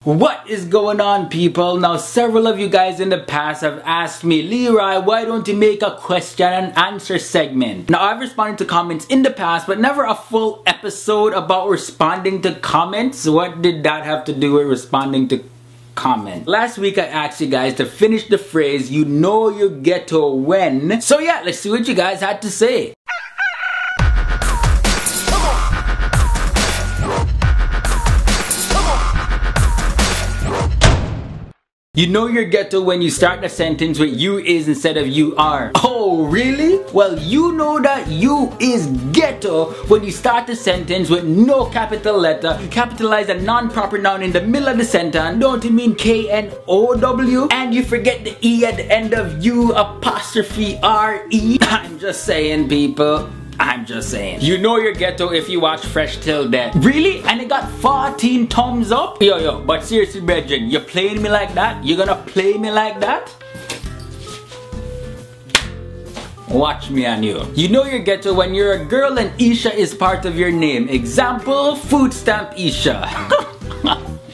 What is going on, people? Now, several of you guys in the past have asked me, Leroy, why don't you make a question and answer segment? Now, I've responded to comments in the past, but never a full episode about responding to comments. What did that have to do with responding to comment? Last week I asked you guys to finish the phrase, you know you ghetto when. So yeah, let's see what you guys had to say. You know you're ghetto when you start the sentence with you is instead of you are. Oh, really? Well, you know that you is ghetto when you start the sentence with no capital letter. You capitalize a non-proper noun in the middle of the sentence. Don't you mean K-N-O-W? And you forget the E at the end of you apostrophe R-E. I'm just saying, people. I'm just saying. You know you're ghetto if you watch Fresh Till Death. Really? And it got 14 thumbs up? Yo, but seriously, brethren, you playing me like that? You gonna play me like that? Watch me and you. You know you're ghetto when you're a girl and Isha is part of your name. Example, food stamp Isha.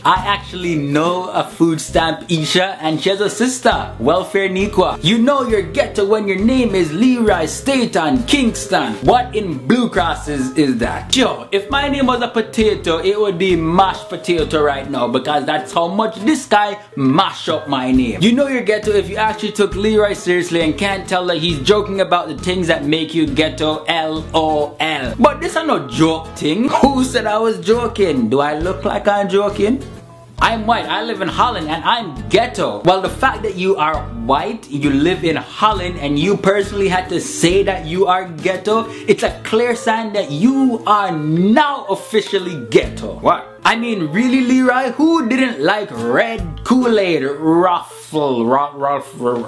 I actually know a food stamp Isha and she has a sister, Welfare Nikwa. You know you're ghetto when your name is Leroy Staton Kingston. What in Blue Crosses is that? Yo, if my name was a potato, it would be mashed potato right now because that's how much this guy mash up my name. You know you're ghetto if you actually took Leroy seriously and can't tell that he's joking about the things that make you ghetto, LOL. But this is no joke thing. Who said I was joking? Do I look like I'm joking? I'm white, I live in Holland, and I'm ghetto. Well, the fact that you are white, you live in Holland, and you personally had to say that you are ghetto, it's a clear sign that you are now officially ghetto. What? I mean, really, Leroy? Who didn't like red Kool-Aid? Ruffle.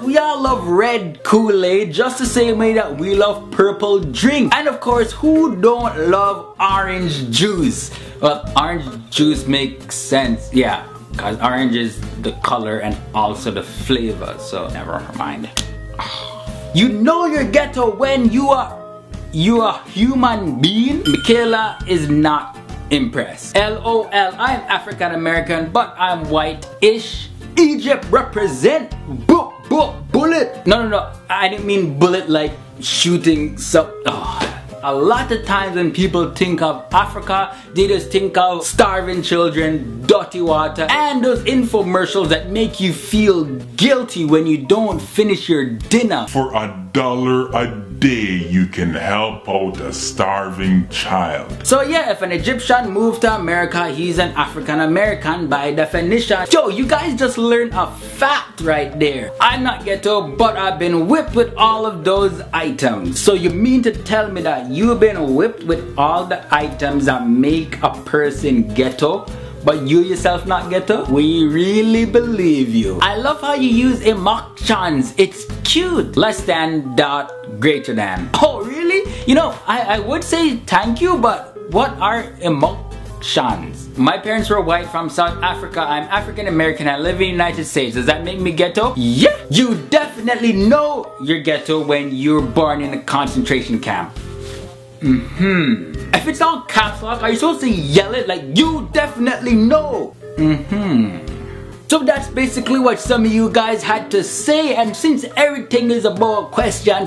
We all love red Kool-Aid just the same way that we love purple drink. And of course, who don't love orange juice? Well, orange juice makes sense, yeah, because orange is the color and also the flavor, so never mind. You know you're ghetto when you are a human being. Michaela is not impressed. LOL, I'm African American, but I'm white-ish. Egypt represent bullet. No, I didn't mean bullet like shooting some. A lot of times when people think of Africa, they just think of starving children, dirty water, and those infomercials that make you feel guilty when you don't finish your dinner. For $1 a day, you can help out a starving child. So yeah, if an Egyptian moved to America, he's an African American by definition. Yo, you guys just learned a fact right there. I'm not ghetto, but I've been whipped with all of those items. So you mean to tell me that you've been whipped with all the items that make a person ghetto, but you yourself not ghetto? We really believe you. I love how you use emotions. It's cute. Less than, dot, greater than. Oh, really? You know, I would say thank you, but what are emotions? My parents were white from South Africa. I'm African American. I live in the United States. Does that make me ghetto? Yeah. You definitely know you're ghetto when you're born in a concentration camp. If it's all caps lock, are you supposed to yell it like you definitely know? So that's basically what some of you guys had to say, and since everything is about question,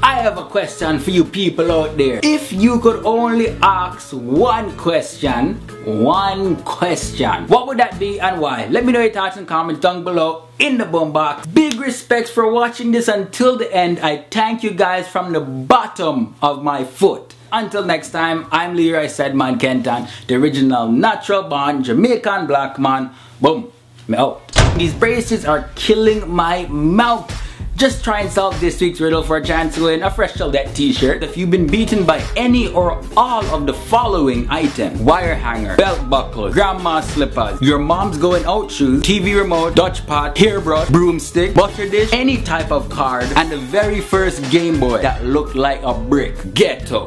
I have a question for you people out there. If you could only ask one question, what would that be and why? Let me know your thoughts and comments down below in the boom box. Big respects for watching this until the end. I thank you guys from the bottom of my foot. Until next time, I'm Leroy Sedman Kenton, the original natural born Jamaican black man. Boom, me out. These braces are killing my mouth. Just try and solve this week's riddle for a chance to win a Fresh Till Death t-shirt. If you've been beaten by any or all of the following items: wire hanger, belt buckle, grandma slippers, your mom's going out shoes, TV remote, Dutch pot, hairbrush, broomstick, butter dish, any type of card, and the very first Game Boy that looked like a brick. Ghetto.